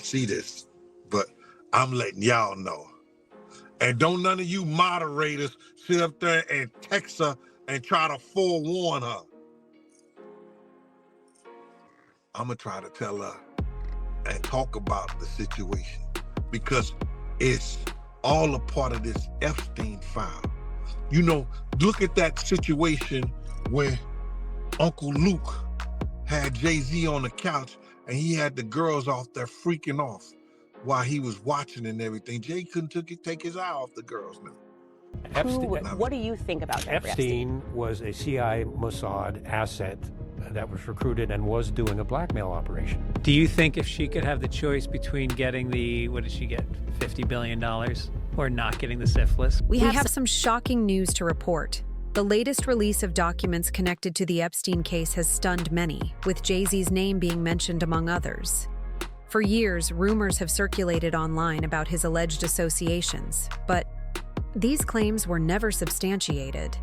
see this, but I'm letting y'all know. And don't none of you moderators sit up there and text her and try to forewarn her. I'm gonna try to tell her and talk about the situation because it's all a part of this Epstein file. You know, look at that situation when Uncle Luke had Jay-Z on the couch and he had the girls off there freaking off while he was watching and everything. Jay couldn't take his eye off the girls now. What do you think about Jeffrey Epstein was a CIA Mossad asset that was recruited and was doing a blackmail operation. Do you think if she could have the choice between getting what did she get, $50 billion, or not getting the syphilis? We have some shocking news to report. The latest release of documents connected to the Epstein case has stunned many, with Jay-Z's name being mentioned among others. For years, rumors have circulated online about his alleged associations, but these claims were never substantiated.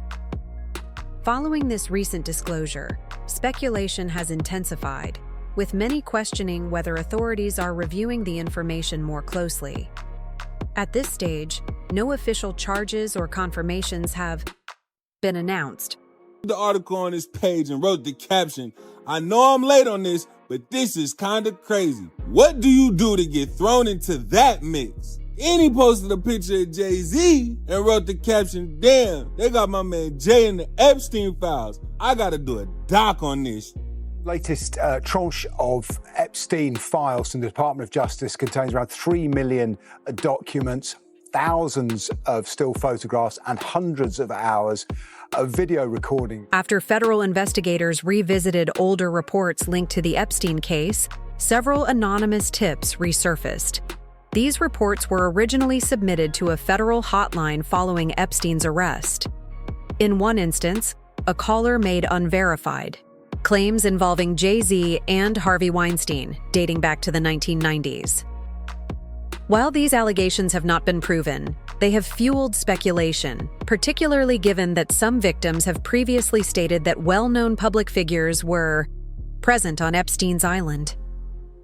Following this recent disclosure, speculation has intensified, with many questioning whether authorities are reviewing the information more closely. At this stage, no official charges or confirmations have been announced. The article on this page and wrote the caption, "I know I'm late on this, but this is kinda crazy. What do you do to get thrown into that mix?" And he posted a picture of Jay-Z and wrote the caption, "Damn, they got my man Jay in the Epstein files. I gotta do a doc on this." Latest tranche of Epstein files from the Department of Justice contains around 3 million documents, thousands of still photographs, and hundreds of hours of video recording. After federal investigators revisited older reports linked to the Epstein case, several anonymous tips resurfaced. These reports were originally submitted to a federal hotline following Epstein's arrest. In one instance, a caller made unverified claims involving Jay-Z and Harvey Weinstein, dating back to the 1990s. While these allegations have not been proven, they have fueled speculation, particularly given that some victims have previously stated that well-known public figures were present on Epstein's island.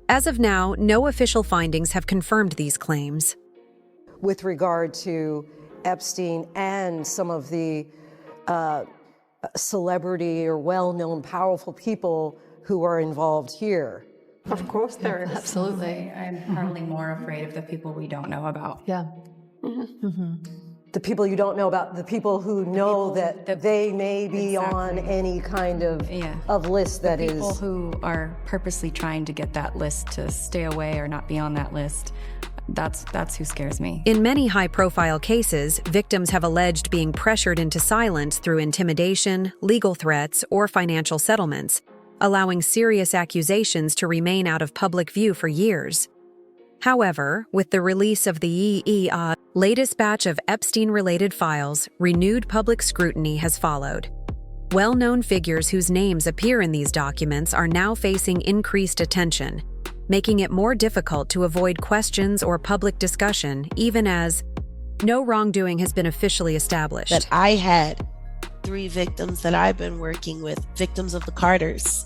As of now, no official findings have confirmed these claims. With regard to Epstein and some of the celebrity or well-known powerful people who are involved here. Of course there is. Absolutely. I'm probably more afraid of the people we don't know about. Yeah. The people you don't know about, the people who know that they may be on any kind of list that is... People who are purposely trying to get that list to stay away or not be on that list, that's who scares me. In many high-profile cases, victims have alleged being pressured into silence through intimidation, legal threats, or financial settlements, allowing serious accusations to remain out of public view for years. However, with the release of the latest batch of Epstein-related files, renewed public scrutiny has followed. Well-known figures whose names appear in these documents are now facing increased attention, making it more difficult to avoid questions or public discussion, even as no wrongdoing has been officially established. That I had 3 victims that I've been working with, victims of the Carters,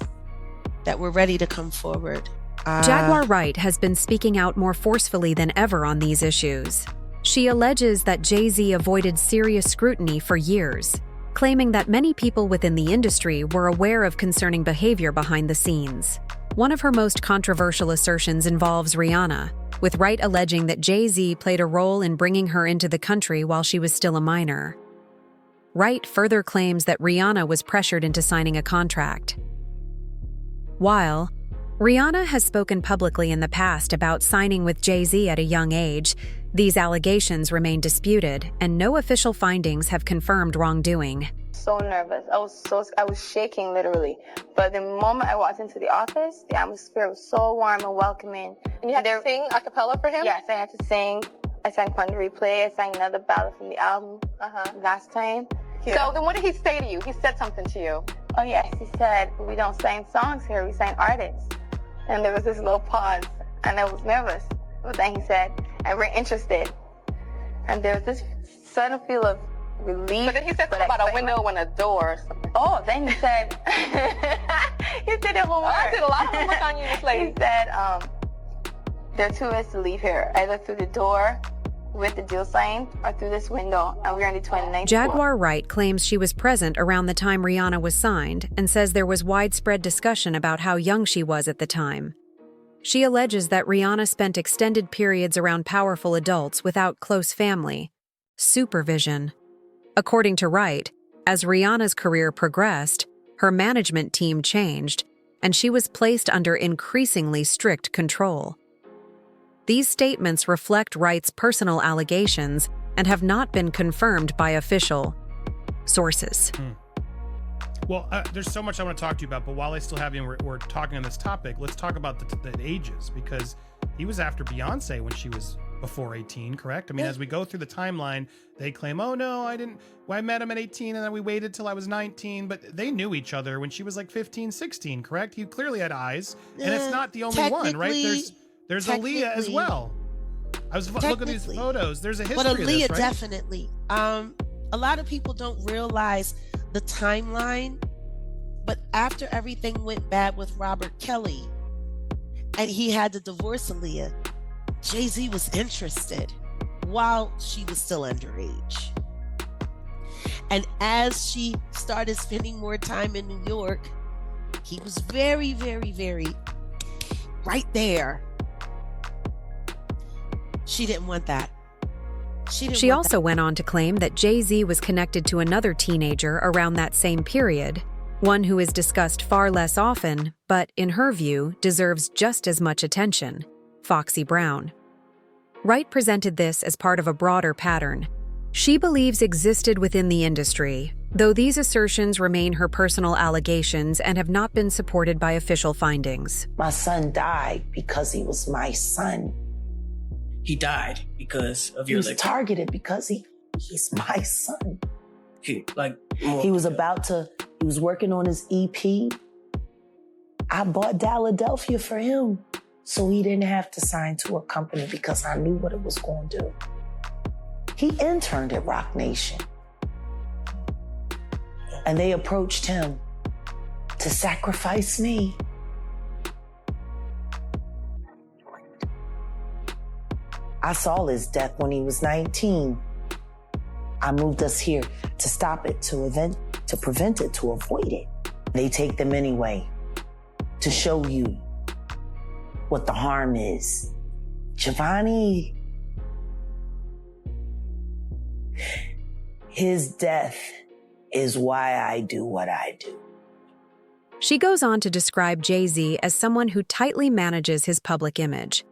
that were ready to come forward. Jaguar Wright has been speaking out more forcefully than ever on these issues. She alleges that Jay-Z avoided serious scrutiny for years, claiming that many people within the industry were aware of concerning behavior behind the scenes. One of her most controversial assertions involves Rihanna, with Wright alleging that Jay-Z played a role in bringing her into the country while she was still a minor. Wright further claims that Rihanna was pressured into signing a contract. While Rihanna has spoken publicly in the past about signing with Jay-Z at a young age, these allegations remain disputed, and no official findings have confirmed wrongdoing. So nervous. I was shaking literally. But the moment I walked into the office, the atmosphere was so warm and welcoming. And you had to sing a cappella for him? Yes, I had to sing. I sang Fun to Replay. I sang another ballad from the album last time. So then what did he say to you? He said something to you. Oh yes, he said, "We don't sing songs here, we sing artists." And there was this little pause, and I was nervous. But then he said, "And we're interested." And there was this sudden feel of relief. But then he said something about a window and a door or something. Oh, then he said, he said it homework. I did a lot of homework on you, this lady. He said, there are two ways to leave here, either through the door with the deal sign or through this window, and we're on the 29th floor. Jaguar Wright claims she was present around the time Rihanna was signed and says there was widespread discussion about how young she was at the time. She alleges that Rihanna spent extended periods around powerful adults without close family supervision. According to Wright, as Rihanna's career progressed, her management team changed, and she was placed under increasingly strict control. These statements reflect Wright's personal allegations and have not been confirmed by official sources. Well, there's so much I want to talk to you about, but while I still have you and we're talking on this topic, let's talk about the ages, because he was after Beyonce when she was before 18, correct? I mean, as we go through the timeline, they claim, oh no, I met him at 18 and then we waited till I was 19, but they knew each other when she was like 15, 16, correct? He clearly had eyes, and it's not the only one, right? There's Aaliyah as well. I was looking at these photos. There's a history but of this, Aaliyah right? definitely. A lot of people don't realize the timeline, but after everything went bad with Robert Kelly and he had to divorce Aaliyah, Jay-Z was interested while she was still underage. And as she started spending more time in New York, he was very, very, very right there. She didn't want that. She also went on to claim that Jay-Z was connected to another teenager around that same period, one who is discussed far less often, but in her view deserves just as much attention, Foxy Brown. Wright presented this as part of a broader pattern she believes existed within the industry, though these assertions remain her personal allegations and have not been supported by official findings. My son died because he was my son. He died because of your... He was targeted because he's my son. He was working on his EP. I bought Philadelphia for him so he didn't have to sign to a company because I knew what it was going to do. He interned at Rock Nation. And they approached him to sacrifice me. I saw his death when he was 19. I moved us here to stop it, to prevent it, to avoid it. They take them anyway to show you what the harm is. Giovanni, his death is why I do what I do. She goes on to describe Jay-Z as someone who tightly manages his public image.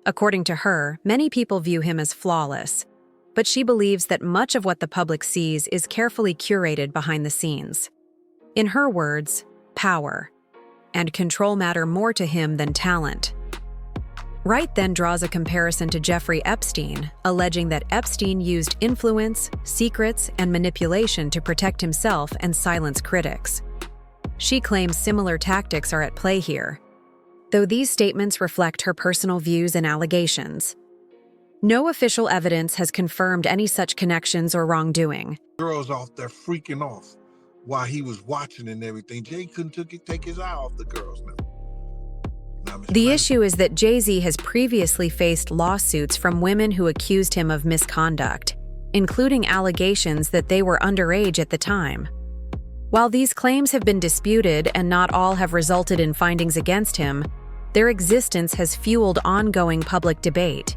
According to her, many people view him as flawless, but she believes that much of what the public sees is carefully curated behind the scenes. In her words, power and control matter more to him than talent. Wright then draws a comparison to Jeffrey Epstein, alleging that Epstein used influence, secrets, and manipulation to protect himself and silence critics. She claims similar tactics are at play here, though these statements reflect her personal views and allegations. No official evidence has confirmed any such connections or wrongdoing. Girls off there freaking off while he was watching and everything. Jay couldn't take his eye off the girls now. The issue is that Jay-Z has previously faced lawsuits from women who accused him of misconduct, including allegations that they were underage at the time. While these claims have been disputed and not all have resulted in findings against him, their existence has fueled ongoing public debate.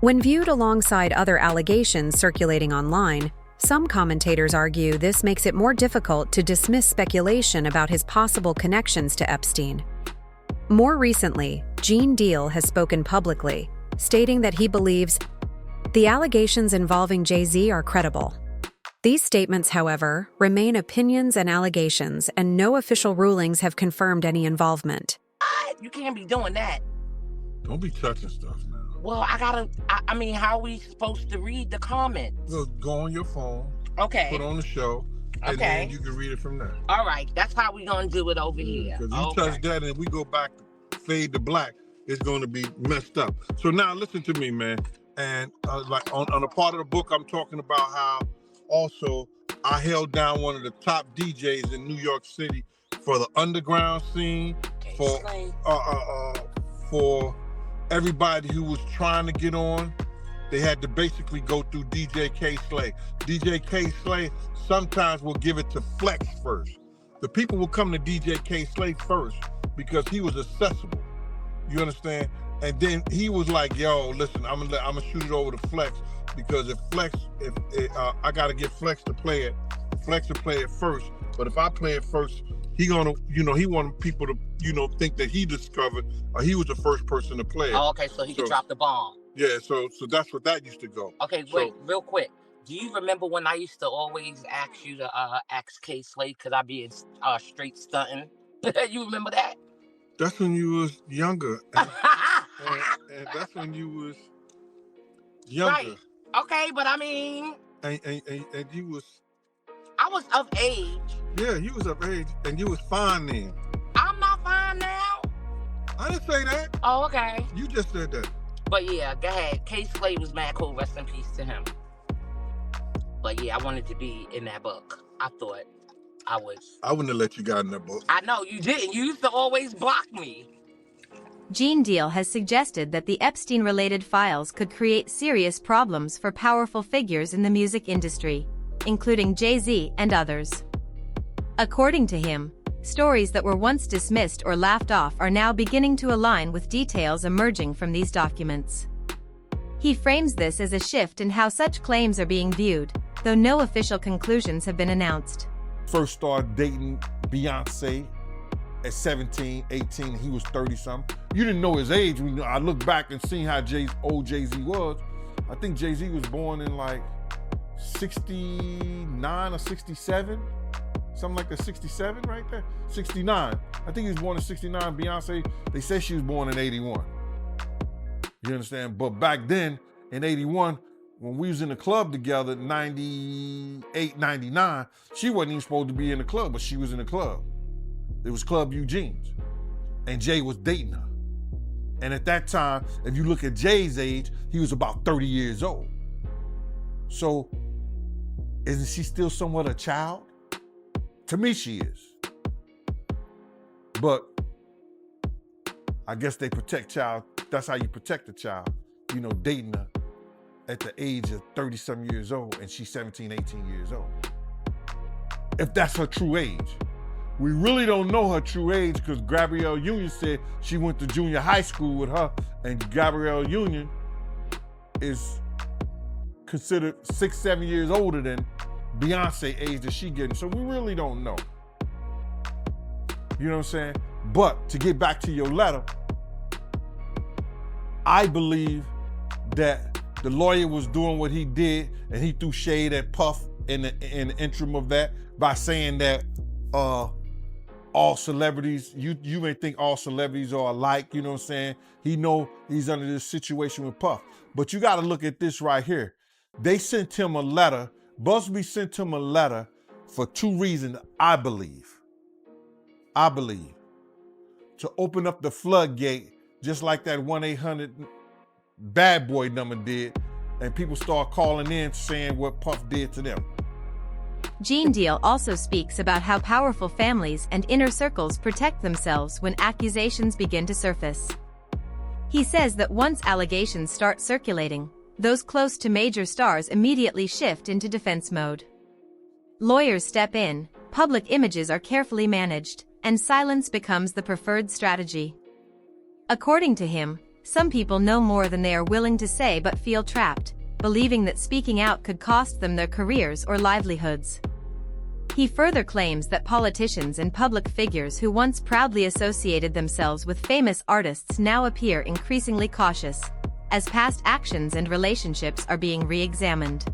When viewed alongside other allegations circulating online, some commentators argue this makes it more difficult to dismiss speculation about his possible connections to Epstein. More recently, Gene Deal has spoken publicly, stating that he believes the allegations involving Jay-Z are credible. These statements, however, remain opinions and allegations, and no official rulings have confirmed any involvement. You can't be doing that. Don't be touching stuff now. Well, I mean, how are we supposed to read the comments? Well, go on your phone. Okay. Put on the show. And then you can read it from there. All right. That's how we're going to do it over here. Because you touch that and we go back to fade to black, it's going to be messed up. So now listen to me, man. And like on a part of the book, I'm talking about how also I held down one of the top DJs in New York City for the underground scene, for everybody who was trying to get on, they had to basically go through DJ K Slay. DJ K Slay sometimes will give it to Flex first. The people will come to DJ K Slay first because he was accessible. You understand? And then he was like, "Yo, listen, I'm gonna shoot it over to Flex because if I gotta get Flex to play it, Flex will play it first. But if I play it first, he gonna, he wanted people to, think that he discovered or he was the first person to play it. Oh, okay, so he could drop the bomb. Yeah, so that's what that used to go. Okay, wait, real quick. Do you remember when I used to always ask you to ask K Slay because I be straight stunting? You remember that? That's when you was younger. And that's when you was younger. Right. Okay, but I mean... And you was... I was of age. Yeah, you was of age, and you was fine then. I'm not fine now. I didn't say that. Oh, okay. You just said that. But yeah, go ahead. K Slay was mad cool. Rest in peace to him. But yeah, I wanted to be in that book. I thought I was. I wouldn't have let you get in that book. I know, you didn't. You used to always block me. Gene Deal has suggested that the Epstein-related files could create serious problems for powerful figures in the music industry, including Jay-Z and others. According to him, stories that were once dismissed or laughed off are now beginning to align with details emerging from these documents. He frames this as a shift in how such claims are being viewed, though no official conclusions have been announced. First started dating Beyonce at 17, 18, he was 30-something. You didn't know his age. I look back and see how old Jay-Z was. I think Jay-Z was born in like 69 or 67. Something like that, 67 right there? 69. I think he was born in 69. Beyonce, they said she was born in 81. You understand? But back then, in 81, when we was in the club together, 98, 99, she wasn't even supposed to be in the club, but she was in the club. It was Club Eugene's. And Jay was dating her. And at that time, if you look at Jay's age, he was about 30 years old. So, isn't she still somewhat a child? To me, she is. But I guess they protect child. That's how you protect a child. Dating her at the age of 30-some years old and she's 17, 18 years old. If that's her true age. We really don't know her true age because Gabrielle Union said she went to junior high school with her, and Gabrielle Union is considered 6-7 years older than Beyonce age that she getting. So we really don't know. You know what I'm saying? But to get back to your letter, I believe that the lawyer was doing what he did, and he threw shade at Puff in the interim of that by saying that all celebrities, you may think all celebrities are alike, you know what I'm saying? He know he's under this situation with Puff. But you got to look at this right here. They sent him a letter. Busby sent him a letter for two reasons, I believe. To open up the floodgate, just like that 1-800 bad boy number did, and people start calling in saying what Puff did to them. Gene Deal also speaks about how powerful families and inner circles protect themselves when accusations begin to surface. He says that once allegations start circulating, those close to major stars immediately shift into defense mode. Lawyers step in, public images are carefully managed, and silence becomes the preferred strategy. According to him, some people know more than they are willing to say but feel trapped, believing that speaking out could cost them their careers or livelihoods. He further claims that politicians and public figures who once proudly associated themselves with famous artists now appear increasingly cautious, as past actions and relationships are being re-examined.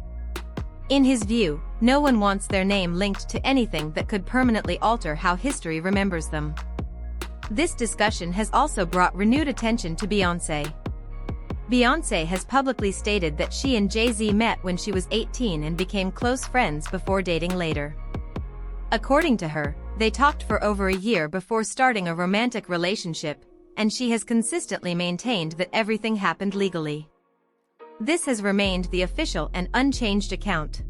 In his view, no one wants their name linked to anything that could permanently alter how history remembers them. This discussion has also brought renewed attention to Beyoncé. Beyoncé has publicly stated that she and Jay-Z met when she was 18 and became close friends before dating later. According to her, they talked for over a year before starting a romantic relationship, and she has consistently maintained that everything happened legally. This has remained the official and unchanged account.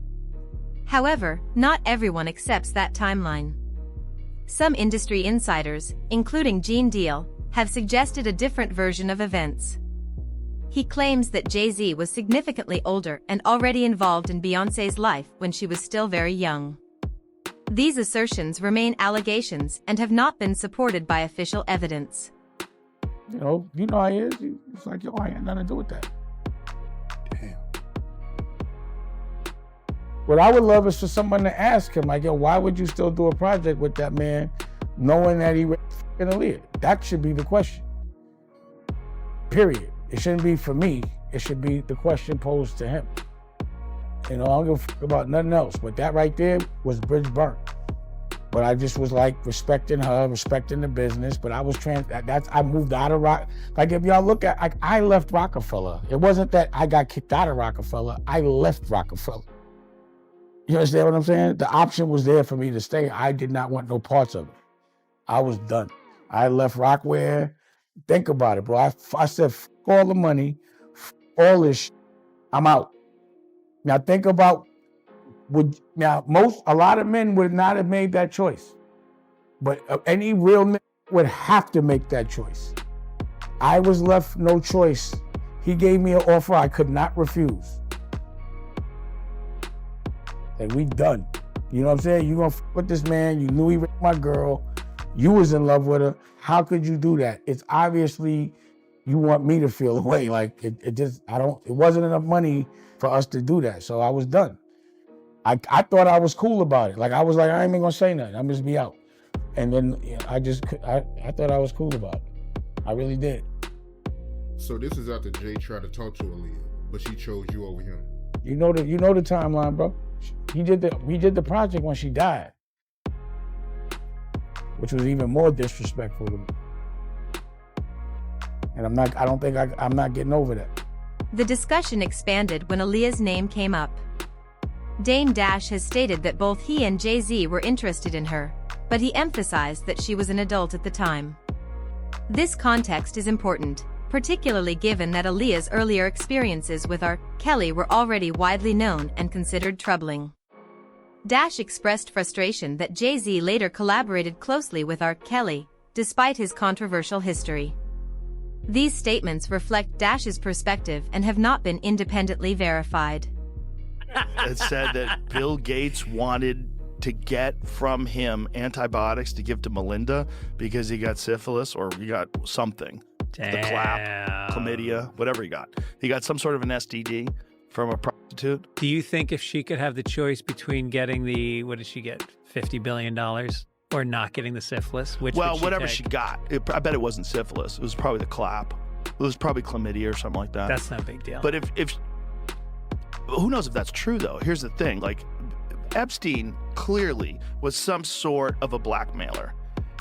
However, not everyone accepts that timeline. Some industry insiders, including Gene Deal, have suggested a different version of events. He claims that Jay-Z was significantly older and already involved in Beyoncé's life when she was still very young. These assertions remain allegations and have not been supported by official evidence. You know how he is. It's like, yo, I ain't got nothing to do with that. Damn. What I would love is for someone to ask him, like, yo, why would you still do a project with that man knowing that he raped Aaliyah? That should be the question. Period. It shouldn't be for me. It should be the question posed to him. You know, I don't give a fuck about nothing else. But that right there was bridge burnt. But I just was like respecting her, respecting the business. But I was I moved out of Rock. Like if y'all look at, I left Rockefeller. It wasn't that I got kicked out of Rockefeller. I left Rockefeller. You understand what I'm saying? The option was there for me to stay. I did not want no parts of it. I was done. I left Rockware. Think about it, bro. I said, f all the money, f all this shit. I'm out. Now think about, a lot of men would not have made that choice. But any real man would have to make that choice. I was left no choice. He gave me an offer I could not refuse. And we done. You know what I'm saying? You gonna f with this man, you knew he raped my girl, you was in love with her. How could you do that? It's obviously you want me to feel away. Like it wasn't enough money for us to do that. So I was done. I thought I was cool about it. Like I was like, I ain't even gonna say nothing. I'm just be out. And then I thought I was cool about it. I really did. So this is after Jay tried to talk to Aaliyah, but she chose you over him. You know the timeline, bro. We did the project when she died, which was even more disrespectful to me. And I'm not getting over that. The discussion expanded when Aaliyah's name came up. Dame Dash has stated that both he and Jay-Z were interested in her, but he emphasized that she was an adult at the time. This context is important, particularly given that Aaliyah's earlier experiences with R. Kelly were already widely known and considered troubling. Dash expressed frustration that Jay-Z later collaborated closely with R. Kelly, despite his controversial history. These statements reflect Dash's perspective and have not been independently verified. It said that Bill Gates wanted to get from him antibiotics to give to Melinda because he got syphilis or he got something. Damn. The clap, chlamydia, whatever he got. He got some sort of an STD from a prostitute. Do you think if she could have the choice between getting what did she get, $50 billion, or not getting the syphilis, which would she whatever take? she got, I bet it wasn't syphilis. It was probably the clap. It was probably chlamydia or something like that. That's not a big deal. But if who knows if that's true, though? Here's the thing. Like, Epstein clearly was some sort of a blackmailer.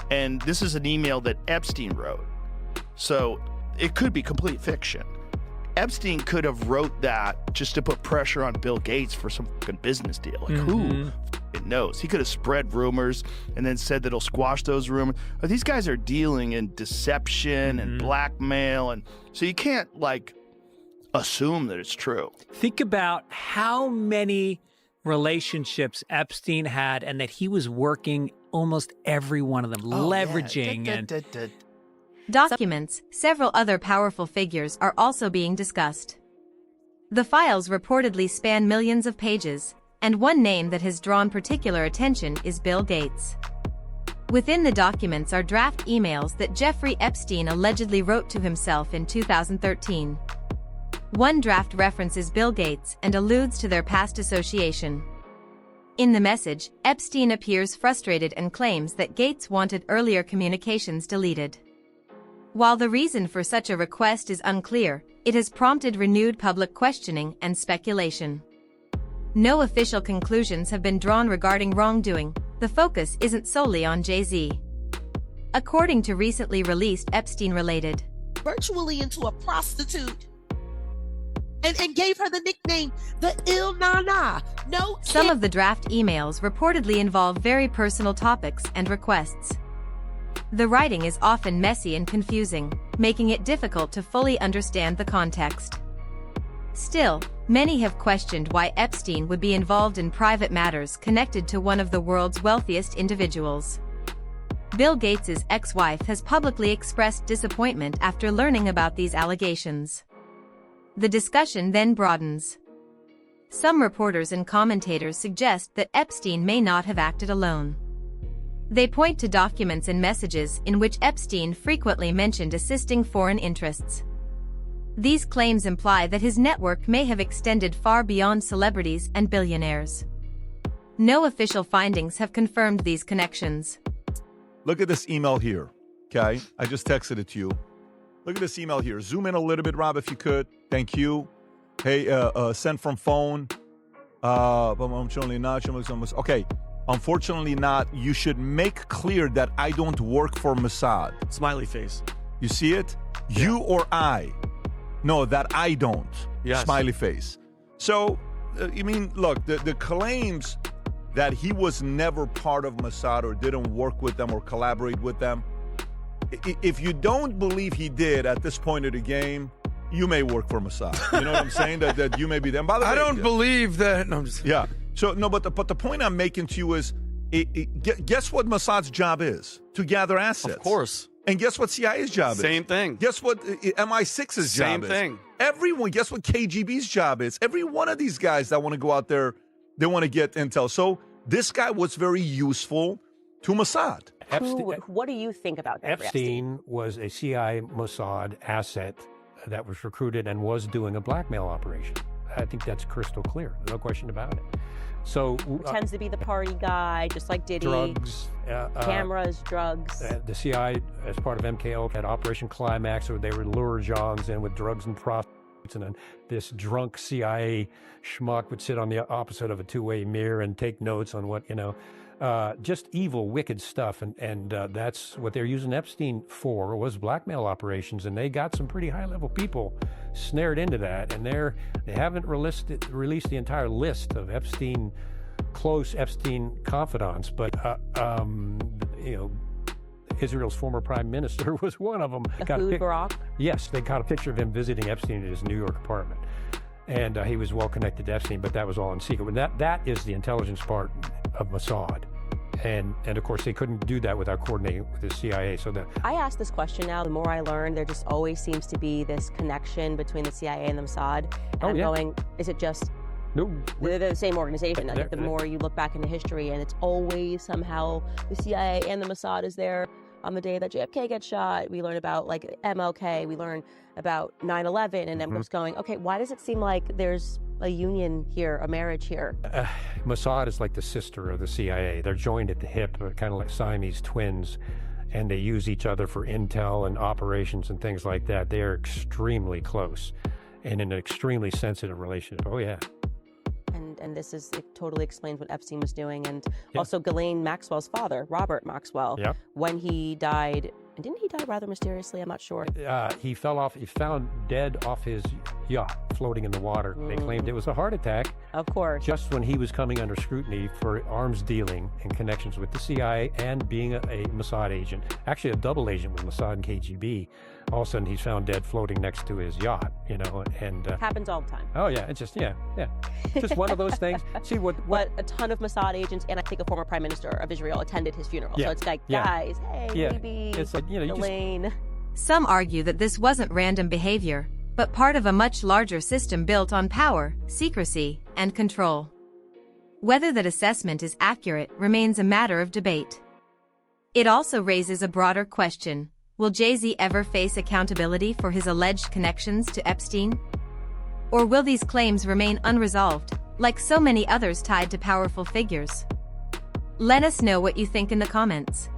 And this is an email that Epstein wrote. So it could be complete fiction. Epstein could have wrote that just to put pressure on Bill Gates for some fucking business deal. Like, who fucking knows? He could have spread rumors and then said that he'll squash those rumors. But these guys are dealing in deception and blackmail. And so you can't, like, assume that it's true. Think about how many relationships Epstein had and that he was working almost every one of them, leveraging Documents, several other powerful figures are also being discussed. The files reportedly span millions of pages, and one name that has drawn particular attention is Bill Gates. Within the documents are draft emails that Jeffrey Epstein allegedly wrote to himself in 2013. One draft references Bill Gates and alludes to their past association. In the message, Epstein appears frustrated and claims that Gates wanted earlier communications deleted. While the reason for such a request is unclear, it has prompted renewed public questioning and speculation. No official conclusions have been drawn regarding wrongdoing. The focus isn't solely on Jay-Z. According to recently released Epstein-related, virtually into a prostitute and gave her the nickname the Il Nana. Some of the draft emails reportedly involve very personal topics and requests. The writing is often messy and confusing, making it difficult to fully understand the context. Still, many have questioned why Epstein would be involved in private matters connected to one of the world's wealthiest individuals. Bill Gates' ex-wife has publicly expressed disappointment after learning about these allegations. The discussion then broadens. Some reporters and commentators suggest that Epstein may not have acted alone. They point to documents and messages in which Epstein frequently mentioned assisting foreign interests. These claims imply that his network may have extended far beyond celebrities and billionaires. No official findings have confirmed these connections. Look at this email here, okay? I just texted it to you. Look at this email here. Zoom in a little bit, Rob, if you could. Thank you. Hey, send from phone. Unfortunately not. Okay, unfortunately not. You should make clear that I don't work for Mossad. Smiley face. You see it? Yeah. You or I. No, that I don't. Yes. Smiley face. So, look, the claims that he was never part of Mossad or didn't work with them or collaborate with them, if you don't believe he did at this point of the game, you may work for Mossad. You know what I'm saying? that you may be there. By the way, I don't believe that. No, I'm just... Yeah. So, no, but the point I'm making to you is, guess what Mossad's job is? To gather assets. Of course. And guess what CIA's job is? Same thing. Guess what MI6's job is? Same thing. Everyone, guess what KGB's job is? Every one of these guys that want to go out there, they want to get intel. So this guy was very useful to Mossad. What do you think about Jeffrey Epstein was a CIA Mossad asset that was recruited and was doing a blackmail operation. I think that's crystal clear. No question about it. So tends to be the party guy, just like Diddy. Drugs, cameras, drugs. The CIA, as part of MKO, had Operation Climax, where they would lure Johns in with drugs and prostitutes, and then this drunk CIA schmuck would sit on the opposite of a two-way mirror and take notes on what, just evil, wicked stuff. And that's what they're using Epstein for, was blackmail operations. And they got some pretty high-level people snared into that. And they haven't released the entire list of close Epstein confidants. But, Israel's former prime minister was one of them. Barack? Yes, they got a picture of him visiting Epstein at his New York apartment. And he was well connected to Epstein, but that was all in secret. That is the intelligence part of Mossad. And of course, they couldn't do that without coordinating with the CIA. I ask this question now, the more I learn, there just always seems to be this connection between the CIA and the Mossad. And going, is it just... No, they're the same organization. The more you look back into history, and it's always somehow the CIA and the Mossad is there. On the day that JFK gets shot, we learn about MLK, we learn about 9/11, and everyone's going, okay, why does it seem like there's a union here, a marriage here? Mossad is like the sister of the CIA. They're joined at the hip, kind of like Siamese twins, and they use each other for intel and operations and things like that. They are extremely close and in an extremely sensitive relationship. Oh, yeah. And it totally explains what Epstein was doing. And also Ghislaine Maxwell's father, Robert Maxwell, when he died, and didn't he die rather mysteriously? I'm not sure. He found dead off his yacht, floating in the water. They claimed it was a heart attack. Of course. Just when he was coming under scrutiny for arms dealing and connections with the CIA and being a Mossad agent, actually a double agent with Mossad and KGB. All of a sudden, he's found dead floating next to his yacht, and... happens all the time. Oh, yeah, it's just, just one of those things. See, what a ton of Mossad agents, and I think a former prime minister of Israel attended his funeral. So it's like, guys, hey, maybe it's like, Elaine. Some argue that this wasn't random behavior, but part of a much larger system built on power, secrecy, and control. Whether that assessment is accurate remains a matter of debate. It also raises a broader question. Will Jay-Z ever face accountability for his alleged connections to Epstein? Or will these claims remain unresolved, like so many others tied to powerful figures? Let us know what you think in the comments.